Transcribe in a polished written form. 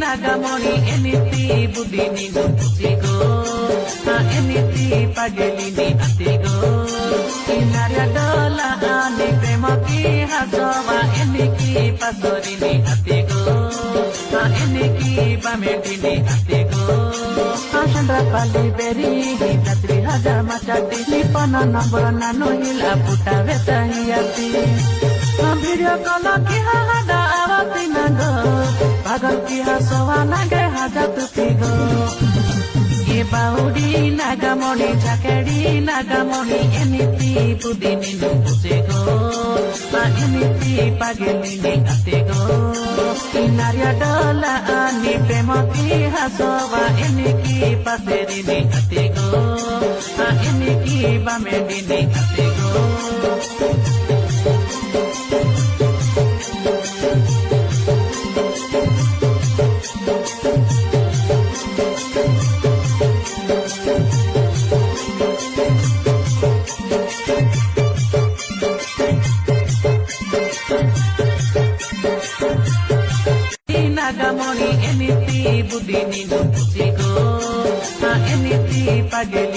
nagamoni eniti budini no pusigo eniti pagelini atigo inaria dola ani premaki hasoma eniki pasorini atigo eniki pamedini atigo Chandra pali beri hitri hajar machati lipana nambara nano hila puta vetahiyati video call ki hada avati nago pagal ki hasowana ge hajat pigo ye baudi nagamoni jakedi nagamoni eniti budini no pusego eniti pagelini atego inaria dola ani premaki hasowa eniki paserini atego eniki bamedini atego nagamoni eniti budini no pusigo eniti pageli